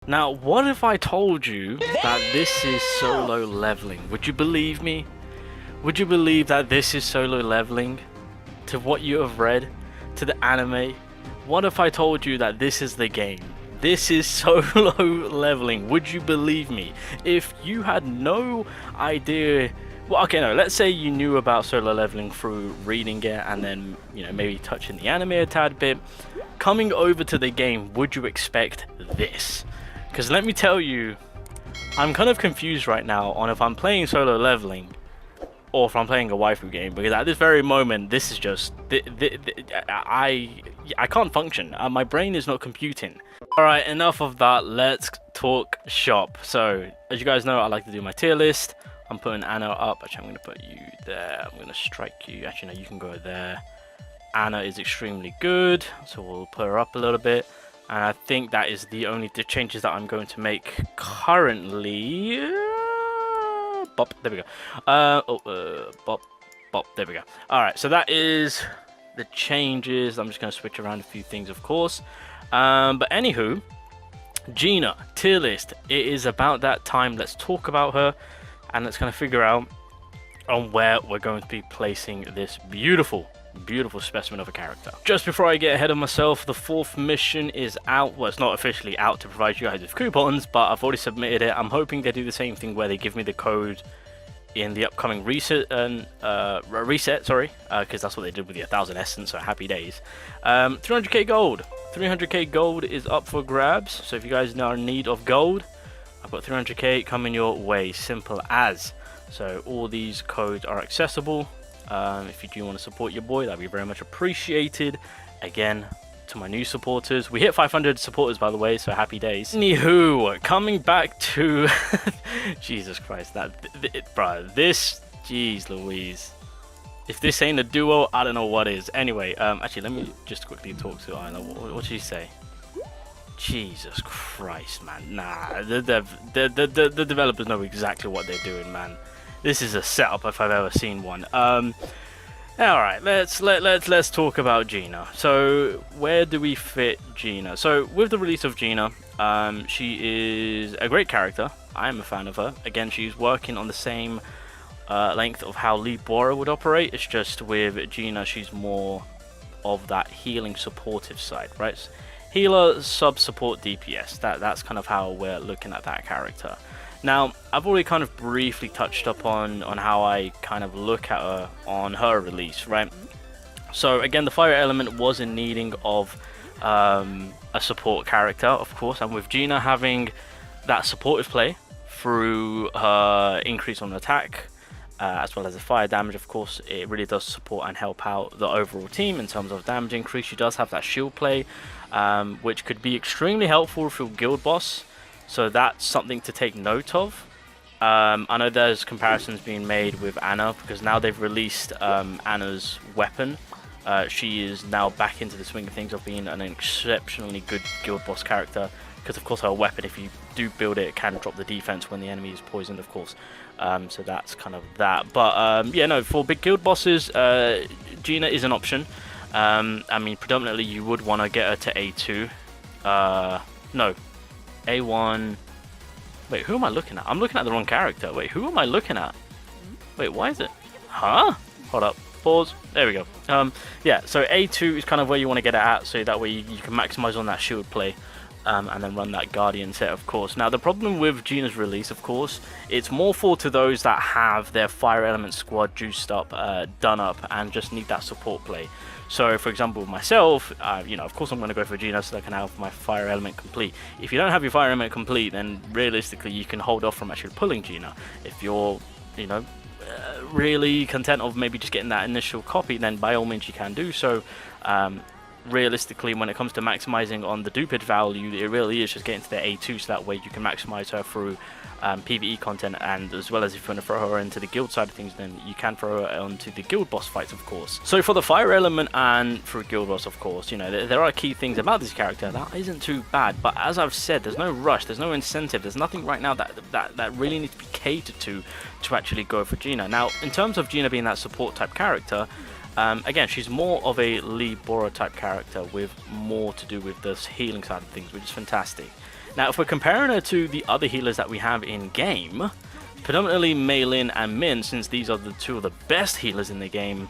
Now, what if I told you that this is solo leveling? Would you believe me? Would you believe that this is solo leveling? To what you have read? To the anime? What if I told you that this is the game? This is solo leveling. Would you believe me? If you had no idea... Well, okay, no, let's say you knew about solo leveling through reading it and then, you know, maybe touching the anime a tad bit. Coming over to the game, would you expect this? Because let me tell you, I'm kind of confused right now on if I'm playing solo leveling or if I'm playing a waifu game, because at this very moment, this is just... I can't function. My brain is not computing. Alright, enough of that. Let's talk shop. So, as you guys know, I like to do my tier list. I'm putting Anna up. Actually, I'm going to put you there. I'm going to strike you. Actually, no, you can go there. Anna is extremely good, so we'll put her up a little bit. And I think that is the only changes that I'm going to make currently. Bop, there we go. Bop, bop, there we go. Alright, so that is the changes. I'm just going to switch around a few things, of course. But anywho, Gina, tier list. It is about that time. Let's talk about her. And let's kind of figure out on where we're going to be placing this beautiful specimen of a character. Just before I get ahead of myself, the 4th mission is out. Well, it's not officially out to provide you guys with coupons, but I've already submitted it. I'm hoping they do the same thing where they give me the code in the upcoming reset, because that's what they did with the 1000 essence, so happy days. 300k gold. 300k gold is up for grabs, so if you guys are in need of gold, I've got 300k coming your way, simple as. So all these codes are accessible. If you do want to support your boy, that'd be very much appreciated. Again, to my new supporters, we hit 500 supporters, by the way, so happy days. Anywho, coming back to Jesus Christ, bro, this, jeez Louise, if this ain't a duo, I don't know what is. Anyway, actually, let me just quickly talk to Isla. What did she say? Jesus Christ, man. Nah, the developers know exactly what they're doing, man. This is a setup if I've ever seen one. Alright, let's talk about Gina. So, where do we fit Gina? So, with the release of Gina, she is a great character. I am a fan of her. Again, she's working on the same length of how Lee Bora would operate. It's just with Gina, she's more of that healing supportive side, right? Healer, sub-support, DPS. That's kind of how we're looking at that character. Now, I've already kind of briefly touched up on how I kind of look at her on her release, right? So again, the fire element was in needing of a support character, of course, and with Gina having that supportive play through her increase on attack, as well as the fire damage, of course, it really does support and help out the overall team in terms of damage increase. She does have that shield play, which could be extremely helpful for guild boss, so that's something to take note of. I know there's comparisons being made with Anna, because now they've released Anna's weapon. She is now back into the swing of things of being an exceptionally good guild boss character, because of course her weapon, if you do build it, it can drop the defense when the enemy is poisoned, of course. So that's kind of that. But yeah, no, for big guild bosses, Gina is an option. I mean, predominantly you would want to get her to A2. No, A1. Wait, who am I looking at? I'm looking at the wrong character. Wait, who am I looking at? Wait, why is it? Huh? Hold up. Pause. There we go. Yeah, so A2 is kind of where you want to get it at, so that way you can maximize on that shield play. And then run that Guardian set, of course. Now, the problem with Gina's release, of course, it's more for to those that have their Fire Element squad juiced up, done up, and just need that support play. So, for example, myself, you know, of course I'm going to go for Gina so that I can have my Fire Element complete. If you don't have your Fire Element complete, then realistically you can hold off from actually pulling Gina. If you're, you know, really content of maybe just getting that initial copy, then by all means you can do so. Realistically, when it comes to maximizing on the duped value, it really is just getting to the A2, so that way you can maximize her through PvE content, and as well as if you want to throw her into the guild side of things, then you can throw her onto the guild boss fights, of course. So for the fire element and for guild boss, of course, you know, there are key things about this character that isn't too bad, but as I've said, there's no rush, there's no incentive, there's nothing right now that really needs to be catered to actually go for Gina. Now, in terms of Gina being that support type character, again, she's more of a Lee Bora type character with more to do with this healing side of things, which is fantastic. Now, if we're comparing her to the other healers that we have in game, predominantly Mei Lin and Min, since these are the two of the best healers in the game,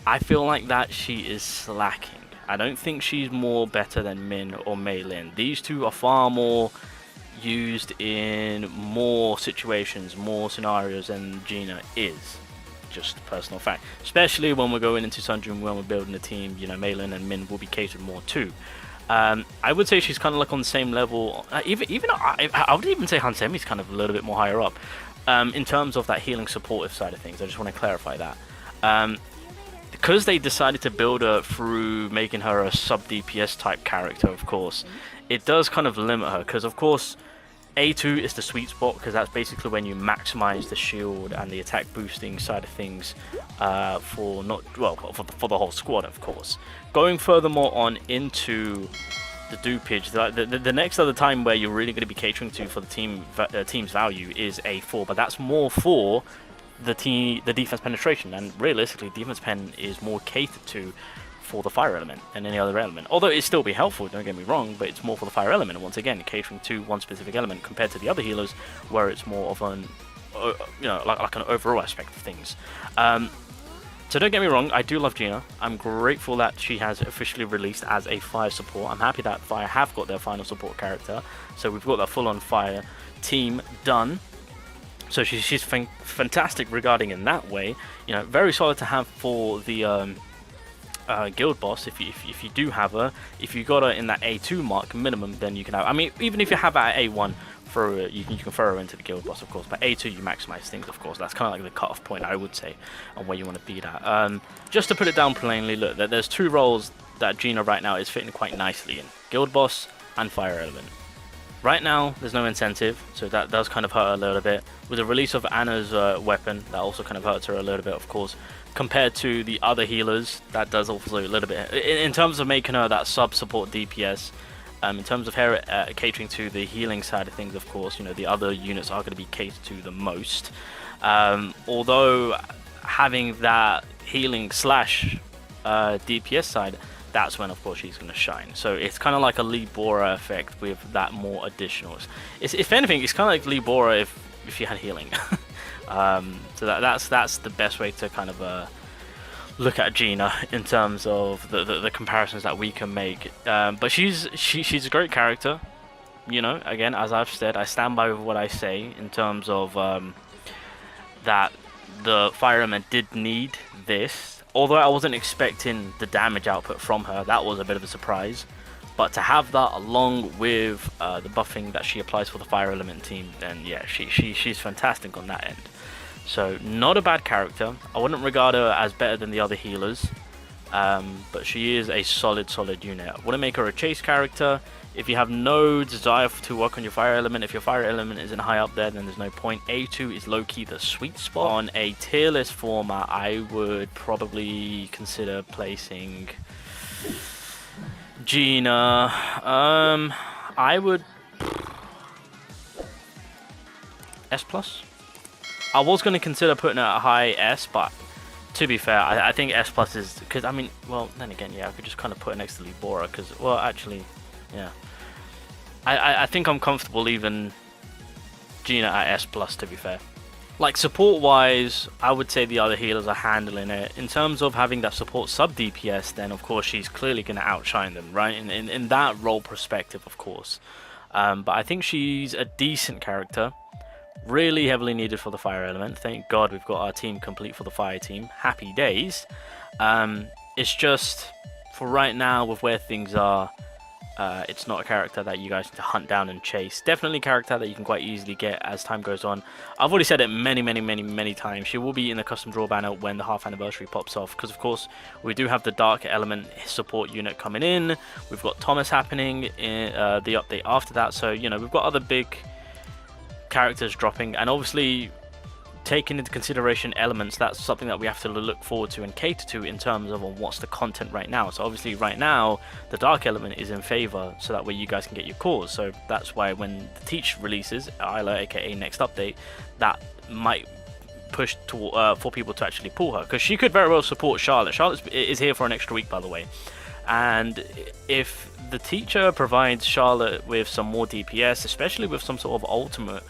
I feel like that she is slacking. I don't think she's more better than Min or Mei Lin. These two are far more used in more situations, more scenarios than Gina is. Just personal fact. Especially when we're going into Sunjun, when we're building a team, you know, Mei Lin and Min will be catered more to. I would say she's kind of like on the same level. I would even say Han Semi's kind of a little bit more higher up in terms of that healing supportive side of things. I just want to clarify that. Because they decided to build her through making her a sub DPS type character, of course, it does kind of limit her. Because of course, A2 is the sweet spot, because that's basically when you maximize the shield and the attack boosting side of things for the whole squad, of course. Going furthermore on into the dupage, the next other time where you're really going to be catering to for the team's value is A4, but that's more for the defense penetration, and realistically defense pen is more catered to for the fire element than any other element, although it still be helpful, don't get me wrong, but it's more for the fire element, and once again catering to one specific element compared to the other healers where it's more of an like an overall aspect of things. So don't get me wrong, I do love Gina. I'm grateful that she has officially released as a fire support. I'm happy that Fire have got their final support character, so we've got that full-on fire team done. So she's fantastic regarding in that way. You know, very solid to have for the guild boss. If you do have her, if you got her in that A2 mark minimum, then you can have. I mean, even if you have her at A1, you can throw her into the guild boss, of course. But A2 you maximize things, of course. That's kind of like the cutoff point, I would say, on where you want to be at. Just to put it down plainly, look, there's two roles that Gina right now is fitting quite nicely in: guild boss and fire element. Right now, there's no incentive, so that does kind of hurt her a little bit. With the release of Anna's weapon, that also kind of hurts her a little bit, of course. Compared to the other healers, that does also a little bit. In terms of making her that sub-support DPS, in terms of her catering to the healing side of things, of course, you know, the other units are going to be catered to the most. Although having that healing slash DPS side, that's when, of course, she's going to shine. So it's kind of like a Libora effect with that more additionals. If anything, it's kind of like Libora if she had healing. So that's the best way to kind of look at Gina in terms of the comparisons that we can make. But she's a great character. You know, again, as I've said, I stand by with what I say in terms of that the fire element did need this. Although I wasn't expecting the damage output from her, that was a bit of a surprise. But to have that along with the buffing that she applies for the fire element team, then yeah, she's fantastic on that end. So not a bad character. I wouldn't regard her as better than the other healers, but she is a solid unit. I wouldn't make her a chase character. If you have no desire to work on your fire element, if your fire element isn't high up there, then there's no point. A2 is low-key the sweet spot. On a tier list format, I would probably consider placing Gina. I would S+. I was going to consider putting her at high S, but to be fair, I think S+ is, because I mean, well, then again, yeah, I could just kind of put it next to Libora, because, well, actually, yeah. I think I'm comfortable leaving Gina at S+, to be fair. Like, support-wise, I would say the other healers are handling it. In terms of having that support sub-DPS, then, of course, she's clearly going to outshine them, right? In that role perspective, of course. But I think she's a decent character. Really heavily needed for the fire element. Thank God we've got our team complete for the fire team. Happy days. It's just, for right now, with where things are, it's not a character that you guys need to hunt down and chase. Definitely a character that you can quite easily get as time goes on. I've already said it many times. She will be in the custom draw banner when the half anniversary pops off, because of course we do have the dark element support unit coming in. We've got Thomas happening in the update after that, so you know, we've got other big characters dropping, and obviously taking into consideration elements, that's something that we have to look forward to and cater to in terms of what's the content right now. So obviously right now the dark element is in favor, so that way you guys can get your cores. So that's why when the Teach releases, Isla aka next update, that might push to, for people to actually pull her, because she could very well support Charlotte. Charlotte is here for an extra week, by the way. And if the teacher provides Charlotte with some more DPS, especially with some sort of ultimate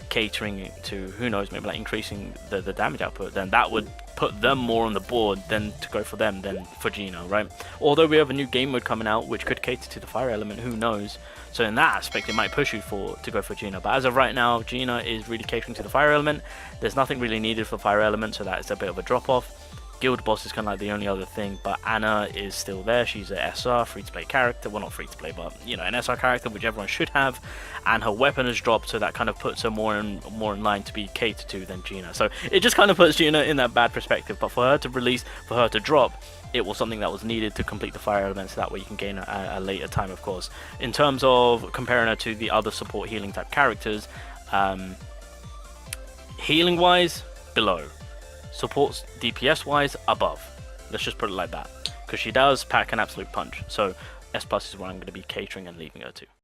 catering to, who knows, maybe like increasing the damage output, then that would put them more on the board than to go for them than for Gina, right? Although we have a new game mode coming out which could cater to the fire element, who knows? So in that aspect it might push you to go for Gina, but as of right now Gina is really catering to the fire element. There's nothing really needed for fire element, so that is a bit of a drop off. Guild boss is kind of like the only other thing, but Anna is still there. She's a SR, free-to-play character. Well, not free-to-play, but, you know, an SR character, which everyone should have. And her weapon has dropped, so that kind of puts her more in line to be catered to than Gina. So it just kind of puts Gina in that bad perspective. But for her to release, for her to drop, it was something that was needed to complete the fire elements. So that way you can gain a later time, of course. In terms of comparing her to the other support healing type characters, healing-wise, below. Supports DPS wise above, let's just put it like that, because she does pack an absolute punch. So S+ is what I'm going to be catering and leaving her to.